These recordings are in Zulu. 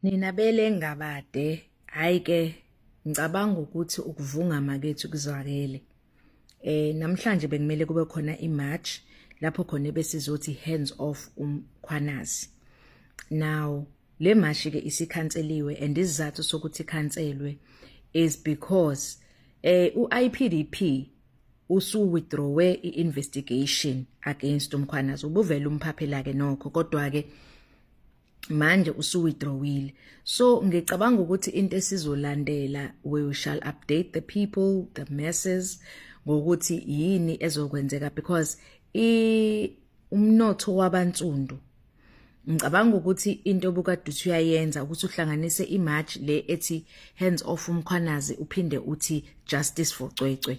Nina belengabade, hayi ke ngicabanga ukuthi ukuvungama kethu kuzwakele. Namhlanje bekumele kube khona imarch lapho khona besizothi hands off umkhwanazi. Now le march ke isikhanseliwe and isizathu sokuthi ikhanselwe is because uIPDP usu withdrawe iinvestigation against umkhwanazi. Ubuvela umphaphela ke nokho kodwa ke manje usuwithdrawile. So ngicabanga ukuthi into esizolandela, we shall update the people, the masses, ngokuthi yini ezokwenzeka because umnotho wabantsundu ngicabanga ukuthi into obukade uyayenza ukuthi uhlanganise imarch le ethi hands off umkhwanazi uphinde uthi justice for Cwecwe.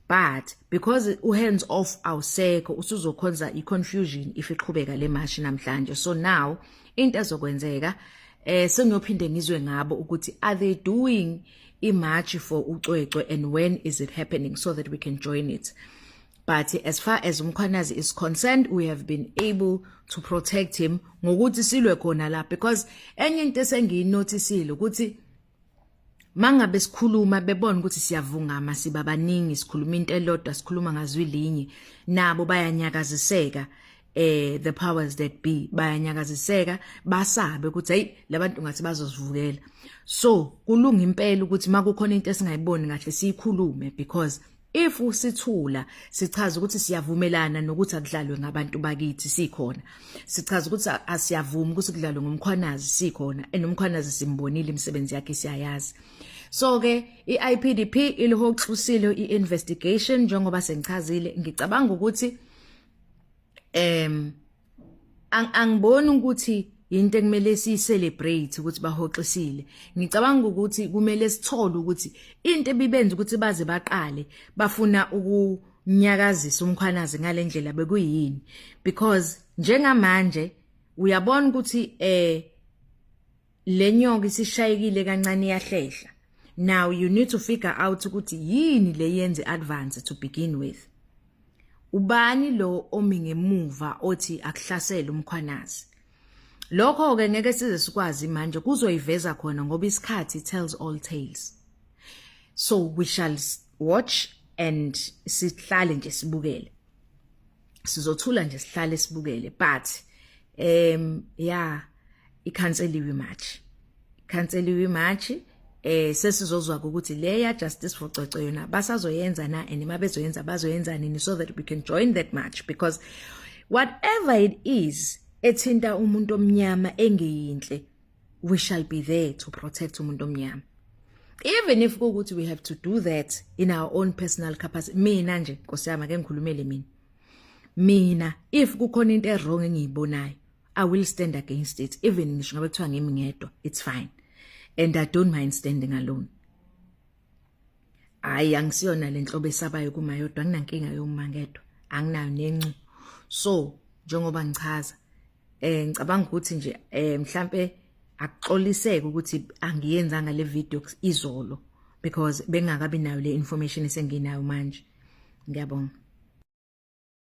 But because hands off awusekho usuzokhonza iconfusion if iqhubeka le march namhlanje. So now into ezokwenzeka sengiyophinde ngizwe ngabo ukuthi are they doing imarch for uCwecwe and when is it happening so that we can join it. But as far as umkhwanazi is concerned, we have been able to protect him ngokuthi silwe khona la, because enye into esengiyinotisile ukuthi mangabe sikhuluma bebona ukuthi siyavungama sibabaningi sikhuluma into elodwa sikhuluma ngazwi linye, nabo bayanyakaziseka. The powers that be bayanyakaziseka basabe ukuthi hey labantu ngathi bazosivukela. So kulunga impela ukuthi makukhona into esingayiboni kahle siyikhulume, because if usithula sichaza ukuthi siyavumelana nokuthi akudlalwe ngabantu bakithi sikhona, sichaza ukuthi asiyavuma ukuthi kudlalwe ngumkhwanazi sikhona, enomkhwanazi simbonile imisebenzi yakhe siyayazi. So ke iIPDP ilihoxusile iinvestigation njengoba sengichazile. Ngicabanga ukuthi angiboni ukuthi into ekumele siyicelebrate ukuthi bahoxisile. Ngicabanga ukuthi kumele sithole ukuthi into ebibenza ukuthi baze baqale bafuna ukunyakazisa umkhwanazi ngalendlela bekuyini, because njengamanje uyabona ukuthi lenyoka isishayekile kancane yahlehla. Now you need to figure out ukuthi yini le yenze advance to begin with. Ubani lo omi ngemuva othi akuhlasela umkhwanazi? Lokho ke ngeke size sikwazi manje kuzoyiveza khona ngoba isikhathi tells all tales. So we shall watch and sihlale nje sibukele. Sizothula nje sihlale sibukele, but ikhanseliwe imarch. Ikhanseliwe imarch. Sesizozwa ukuthi leya justice for Cwecwe yona basazoyenza na, and mabezoyenza bazoyenza nini so that we can join that march, because whatever it is ethinta umuntu omnyama engeyinhle, we shall be there to protect umuntu omnyama, even if ukuthi we have to do that in our own personal capacity. Mina nje Nkosi yami ake ngikhulumele mina if kukhona into wrong engiyibonayo, I will stand against it, even ngisho ngabe kuthiwa ngimi ngedwa, it's fine. And I don't mind standing alone. Angisiyona lenhlobo esabayo kumayodwa, anginankinga yomangedwa, anginayo nencu. So njengoba ngichaza ngicabanga ukuthi nje mhlambe akuxoliseke ukuthi angiyenzanga le video izolo, because bengakabi nayo le information esenginayo manje. Ngiyabonga.